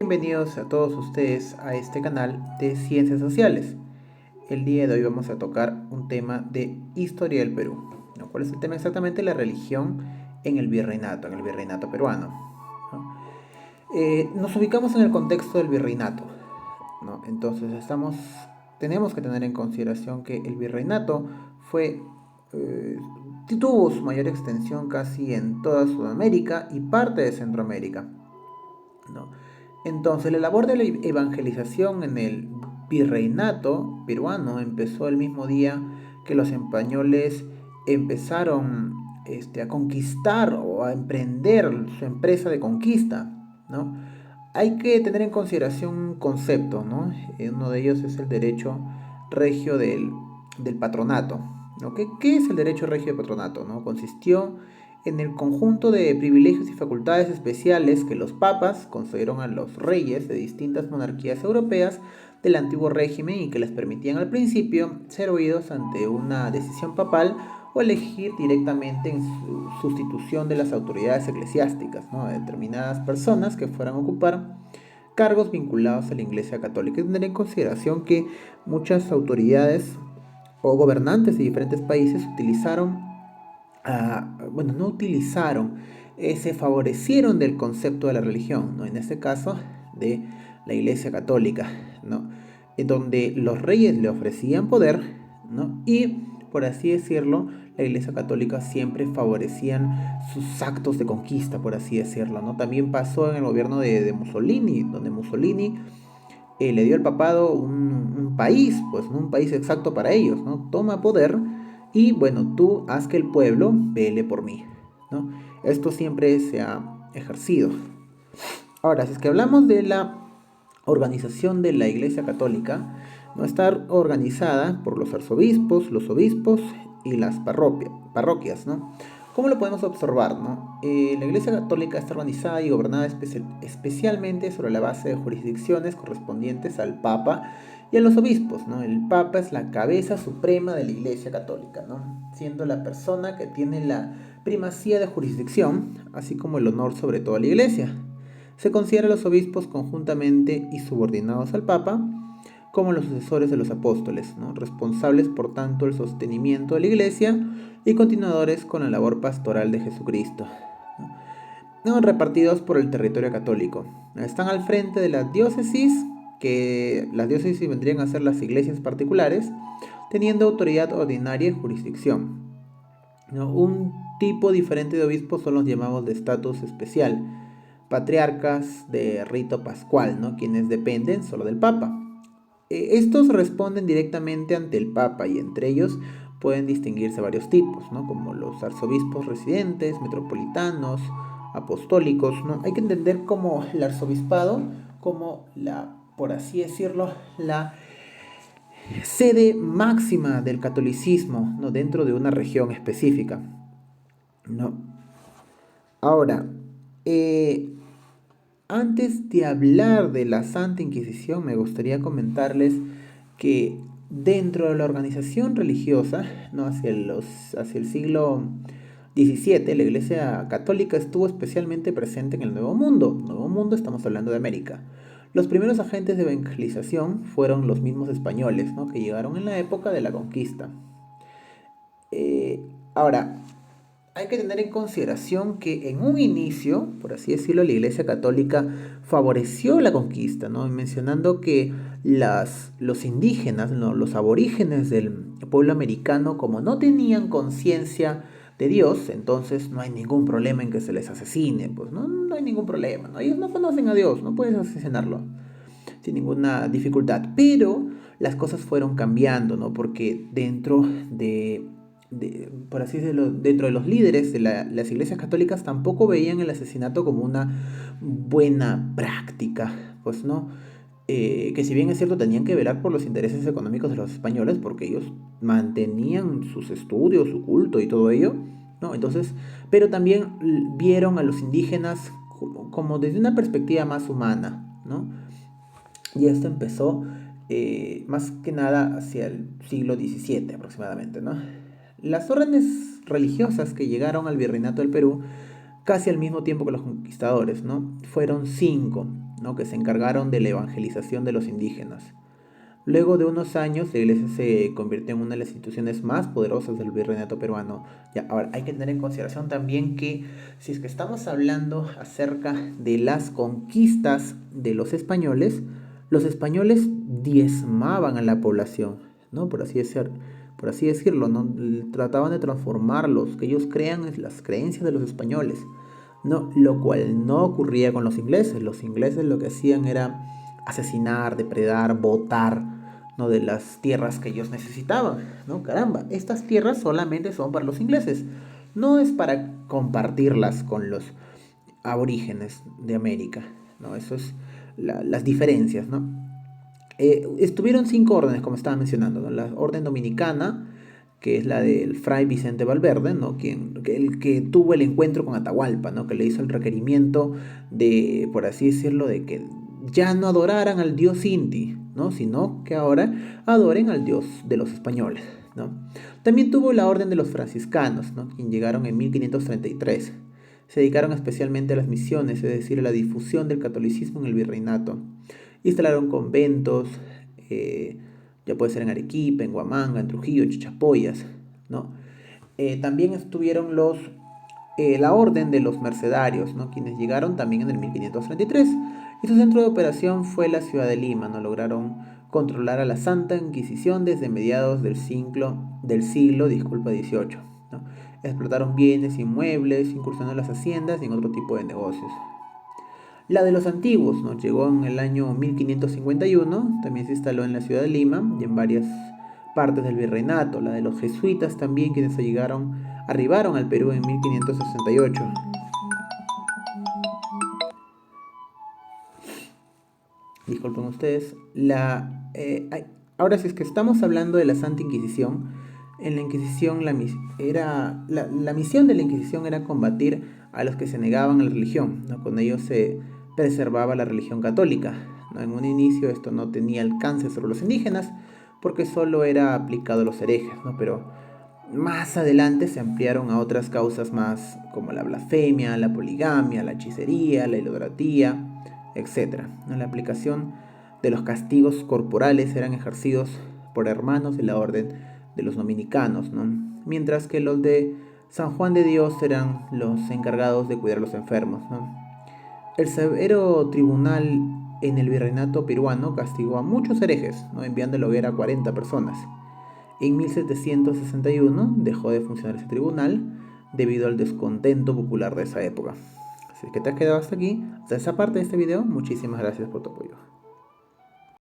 Bienvenidos a todos ustedes a este canal de Ciencias Sociales. El día de hoy vamos a tocar un tema de historia del Perú, ¿no? ¿Cuál es el tema exactamente? La religión en el virreinato peruano, ¿no? Nos ubicamos en el contexto del virreinato, ¿no? Entonces tenemos que tener en consideración que el virreinato fue, eh, tuvo su mayor extensión casi en toda Sudamérica y parte de Centroamérica, ¿no? Entonces, la labor de la evangelización en el virreinato peruano empezó el mismo día que los españoles empezaron a conquistar o a emprender su empresa de conquista, ¿no? Hay que tener en consideración un concepto, ¿no? Uno de ellos es el derecho regio del patronato, ¿no? ¿Qué es el derecho regio del patronato, ¿no? Consistió en el conjunto de privilegios y facultades especiales que los papas concedieron a los reyes de distintas monarquías europeas del antiguo régimen y que les permitían al principio ser oídos ante una decisión papal o elegir directamente en sustitución de las autoridades eclesiásticas, ¿no? A determinadas personas que fueran a ocupar cargos vinculados a la Iglesia Católica. Hay que tener en consideración que muchas autoridades o gobernantes de diferentes países bueno, no utilizaron, se favorecieron del concepto de la religión, ¿no? En este caso, de la Iglesia Católica, ¿no? En donde los reyes le ofrecían poder, ¿no? Y, por así decirlo, la Iglesia Católica siempre favorecían sus actos de conquista, por así decirlo, ¿no? También pasó en el gobierno de Mussolini, donde Mussolini le dio al papado un país, pues, ¿no? Un país exacto para ellos, ¿no? Toma poder y, bueno, tú haz que el pueblo vele por mí, ¿no? Esto siempre se ha ejercido. Ahora, si es que hablamos de la organización de la Iglesia Católica, no está organizada por los arzobispos, los obispos y las parroquias, ¿no? ¿Cómo lo podemos observar, no? La Iglesia Católica está organizada y gobernada especialmente sobre la base de jurisdicciones correspondientes al Papa y a los obispos, ¿no? El Papa es la cabeza suprema de la Iglesia Católica, ¿no? Siendo la persona que tiene la primacía de jurisdicción, así como el honor sobre toda la Iglesia. Se considera a los obispos conjuntamente y subordinados al Papa como los sucesores de los apóstoles, ¿no? Responsables por tanto el sostenimiento de la Iglesia y continuadores con la labor pastoral de Jesucristo, ¿no? Repartidos por el territorio católico. Están al frente de las diócesis, que las diócesis vendrían a ser las iglesias particulares, teniendo autoridad ordinaria y jurisdicción, ¿no? Un tipo diferente de obispos son los llamados de estatus especial, patriarcas de rito pascual, ¿no? Quienes dependen solo del Papa. Estos responden directamente ante el Papa y entre ellos pueden distinguirse varios tipos, ¿no? Como los arzobispos residentes, metropolitanos, apostólicos, ¿no? Hay que entender como el arzobispado, como por así decirlo, la sede máxima del catolicismo, ¿no? Dentro de una región específica, ¿no? Ahora, eh, antes de hablar de la Santa Inquisición, me gustaría comentarles que dentro de la organización religiosa, ¿no? Hacia el siglo XVII, la Iglesia Católica estuvo especialmente presente en el Nuevo Mundo. Nuevo Mundo, estamos hablando de América. Los primeros agentes de evangelización fueron los mismos españoles, ¿no? Que llegaron en la época de la conquista. Ahora, hay que tener en consideración que en un inicio, por así decirlo, la Iglesia Católica favoreció la conquista, ¿no? Mencionando que los indígenas, ¿no? Los aborígenes del pueblo americano, como no tenían conciencia de Dios, entonces no hay ningún problema en que se les asesine, pues no hay ningún problema, ¿no? Ellos no conocen a Dios, no puedes asesinarlo sin ninguna dificultad, pero las cosas fueron cambiando, ¿no? Porque por así decirlo, dentro de los líderes de las iglesias católicas tampoco veían el asesinato como una buena práctica, pues no, que si bien es cierto tenían que velar por los intereses económicos de los españoles porque ellos mantenían sus estudios, su culto y todo ello, ¿no? Entonces, pero también vieron a los indígenas como desde una perspectiva más humana, ¿no? Y esto empezó más que nada hacia el siglo XVII aproximadamente, ¿no? Las órdenes religiosas que llegaron al virreinato del Perú casi al mismo tiempo que los conquistadores, ¿no? Fueron cinco. ¿no? Que se encargaron de la evangelización de los indígenas. Luego de unos años, la iglesia se convirtió en una de las instituciones más poderosas del virreinato peruano. Ya, ahora, hay que tener en consideración también que si es que estamos hablando acerca de las conquistas de los españoles diezmaban a la población, ¿no? Por así decirlo, ¿no? Trataban de transformarlos, que ellos crean en las creencias de los españoles, ¿no? Lo cual no ocurría con los ingleses. Los ingleses lo que hacían era asesinar, depredar, botar, ¿no? De las tierras que ellos necesitaban, ¿no? Caramba, estas tierras solamente son para los ingleses, no es para compartirlas con los aborígenes de América, ¿no? Eso es las diferencias, ¿no? Estuvieron 5 órdenes, como estaba mencionando, ¿no? La orden dominicana, que es la del fray Vicente Valverde, ¿no? El que tuvo el encuentro con Atahualpa, ¿no? Que le hizo el requerimiento de, por así decirlo, de que ya no adoraran al dios Inti, ¿no? Sino que ahora adoren al dios de los españoles, ¿no? También tuvo la orden de los franciscanos, ¿no? Quien llegaron en 1533. Se dedicaron especialmente a las misiones, es decir, a la difusión del catolicismo en el virreinato. Instalaron conventos, ya puede ser en Arequipa, en Huamanga, en Trujillo, en Chachapoyas, ¿no? También estuvieron la orden de los mercedarios, ¿no? Quienes llegaron también en el 1533. Y su centro de operación fue la ciudad de Lima, ¿no? Lograron controlar a la Santa Inquisición desde mediados del siglo XVIII, ¿no? Explotaron bienes inmuebles, incursionaron en las haciendas y en otro tipo de negocios. La de los antiguos nos llegó en el año 1551, también se instaló en la ciudad de Lima y en varias partes del virreinato. La de los jesuitas también, quienes arribaron al Perú en 1568. Disculpen ustedes. Ahora, si es que estamos hablando de la Santa Inquisición, en la Inquisición la misión de la Inquisición era combatir a los que se negaban a la religión, ¿no? Con ello se preservaba la religión católica, ¿no? En un inicio esto no tenía alcance sobre los indígenas porque solo era aplicado a los herejes, ¿no? Pero más adelante se ampliaron a otras causas más como la blasfemia, la poligamia, la hechicería, la idolatría, etc. La aplicación de los castigos corporales eran ejercidos por hermanos de la orden de los dominicanos, ¿no? Mientras que los de San Juan de Dios eran los encargados de cuidar a los enfermos, ¿no? El severo tribunal en el virreinato peruano castigó a muchos herejes, ¿no? Enviando a la hoguera a 40 personas. En 1761 dejó de funcionar ese tribunal debido al descontento popular de esa época. Así que te has quedado hasta aquí, hasta esa parte de este video. Muchísimas gracias por tu apoyo.